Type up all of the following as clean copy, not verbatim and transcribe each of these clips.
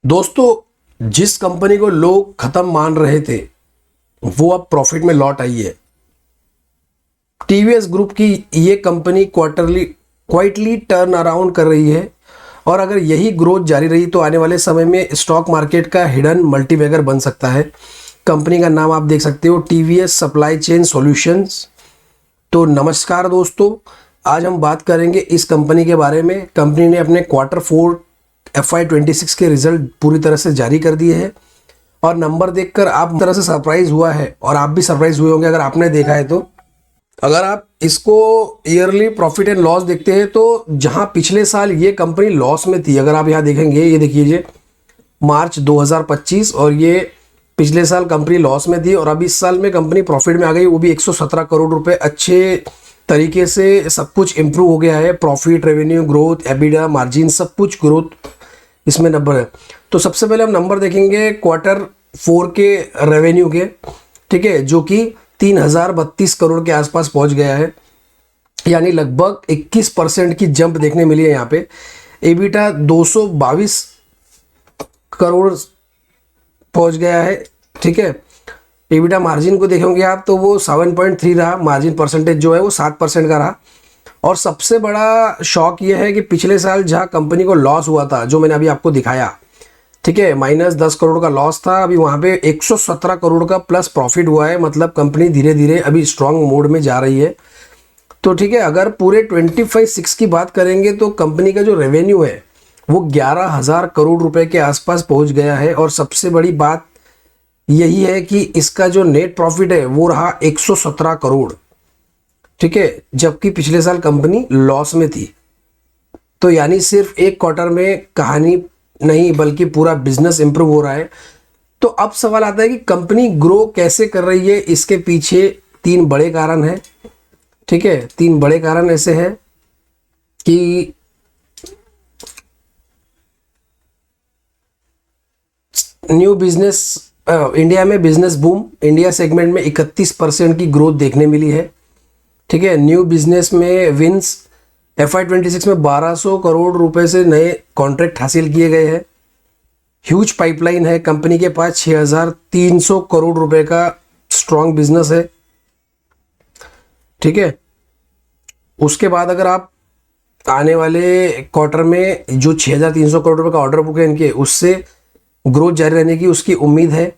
दोस्तों, जिस कंपनी को लोग खत्म मान रहे थे वो अब प्रॉफिट में लौट आई है। टीवीएस ग्रुप की ये कंपनी क्वाइटली टर्न अराउंड कर रही है और अगर यही ग्रोथ जारी रही तो आने वाले समय में स्टॉक मार्केट का हिडन मल्टीबैगर बन सकता है। कंपनी का नाम आप देख सकते हो, टीवीएस सप्लाई चेन सॉल्यूशंस। तो नमस्कार दोस्तों, आज हम बात करेंगे इस कंपनी के बारे में। कंपनी ने अपने Q4 FY26 के रिजल्ट पूरी तरह से जारी कर दिए हैं और नंबर देखकर आप तरह से सरप्राइज हुआ है और आप भी सरप्राइज हुए होंगे अगर आपने देखा है तो। अगर आप इसको ईयरली प्रॉफिट एंड लॉस देखते हैं तो जहां पिछले साल ये कंपनी लॉस में थी, अगर आप यहाँ देखेंगे, ये देखिए मार्च 2025 और ये पिछले साल कंपनी लॉस में थी और अब इस साल में कंपनी प्रॉफिट में आ गई, वो भी 117 करोड़ रुपए। अच्छे तरीके से सब कुछ इम्प्रूव हो गया है, profit, revenue growth, EBITDA margin, सब कुछ ग्रोथ इसमें नंबर है। तो सबसे पहले हम नंबर देखेंगे Q4 के रेवेन्यू के, ठीक है, जो कि 3032 करोड़ के आसपास पहुंच गया है, यानी लगभग 21% की जंप देखने मिली है यहाँ पे। एबिटा 222 करोड़ पहुंच गया है, ठीक है। एबिटा मार्जिन को देखेंगे आप तो वो 7.3 रहा, मार्जिन परसेंटेज जो है वो 7% का रहा। और सबसे बड़ा शॉक ये है कि पिछले साल जहाँ कंपनी को लॉस हुआ था, जो मैंने अभी आपको दिखाया, ठीक है, -10 करोड़ का लॉस था, अभी वहाँ पे 117 करोड़ का प्लस प्रॉफिट हुआ है। मतलब कंपनी धीरे धीरे अभी स्ट्रांग मोड में जा रही है। तो ठीक है, अगर पूरे 25/6 की बात करेंगे तो कंपनी का जो रेवेन्यू है वो 11,000 करोड़ रुपए के आसपास पहुंच गया है। और सबसे बड़ी बात यही है कि इसका जो नेट प्रॉफिट है वो रहा 117 करोड़, ठीक है, जबकि पिछले साल कंपनी लॉस में थी। तो यानी सिर्फ एक क्वार्टर में कहानी नहीं बल्कि पूरा बिजनेस इंप्रूव हो रहा है। तो अब सवाल आता है कि कंपनी ग्रो कैसे कर रही है। इसके पीछे 3 बड़े कारण हैं, ठीक है। 3 बड़े कारण ऐसे हैं कि न्यू बिजनेस, इंडिया में बिजनेस बूम, इंडिया सेगमेंट में 31% की ग्रोथ देखने मिली है, ठीक है। न्यू बिजनेस में विंस FY26 में 1200 करोड़ रुपए से नए कॉन्ट्रैक्ट हासिल किए गए हैं। ह्यूज पाइपलाइन है, कंपनी के पास 6300 करोड़ रुपए का स्ट्रॉन्ग बिजनेस है, ठीक है। उसके बाद अगर आप आने वाले क्वार्टर में जो 6300 करोड़ रुपए का ऑर्डर बुक है इनके, उससे ग्रोथ जारी रहने की उसकी उम्मीद है।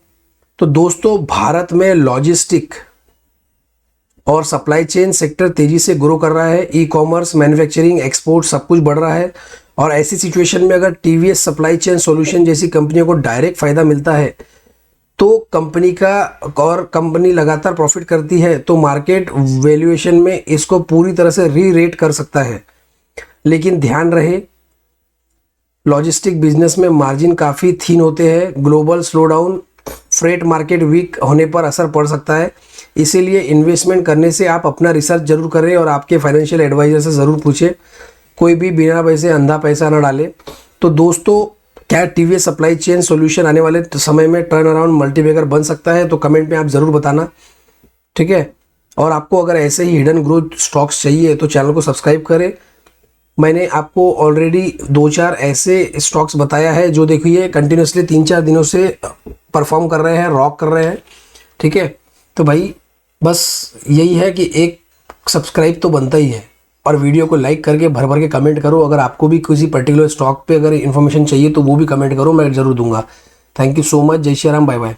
तो दोस्तों, भारत में लॉजिस्टिक और सप्लाई चेन सेक्टर तेजी से ग्रो कर रहा है। ई कॉमर्स, मैन्युफैक्चरिंग, एक्सपोर्ट सब कुछ बढ़ रहा है। और ऐसी सिचुएशन में अगर टीवीएस सप्लाई चेन सॉल्यूशन जैसी कंपनियों को डायरेक्ट फायदा मिलता है तो कंपनी का, और कंपनी लगातार प्रॉफिट करती है तो मार्केट वैल्यूएशन में इसको पूरी तरह से री रेट कर सकता है। लेकिन ध्यान रहे, लॉजिस्टिक बिजनेस में मार्जिन काफ़ी थीन होते हैं। Global slowdown, freight market weak होने पर असर पड़ सकता है। इसीलिए इन्वेस्टमेंट करने से आप अपना रिसर्च जरूर करें और आपके फाइनेंशियल एडवाइजर से ज़रूर पूछें। कोई भी बिना पैसे अंधा पैसा ना डाले। तो दोस्तों, क्या टीवीएस सप्लाई चेन सॉल्यूशन आने वाले समय में टर्न अराउंड मल्टीबैगर बन सकता है? तो कमेंट में आप ज़रूर बताना, ठीक है। और आपको अगर ऐसे ही हिडन ग्रोथ स्टॉक्स चाहिए तो चैनल को सब्सक्राइब करें। मैंने आपको ऑलरेडी 2-4 ऐसे स्टॉक्स बताया है जो देखिए कंटिन्यूसली 3-4 दिनों से परफॉर्म कर रहे हैं, रॉक कर रहे हैं, ठीक है। तो भाई बस यही है कि एक सब्सक्राइब तो बनता ही है और वीडियो को लाइक करके भर भर के कमेंट करो। अगर आपको भी किसी पर्टिकुलर स्टॉक पे अगर इन्फॉर्मेशन चाहिए तो वो भी कमेंट करो, मैं ज़रूर दूंगा। Thank you so much. जय श्री राम, बाय बाय।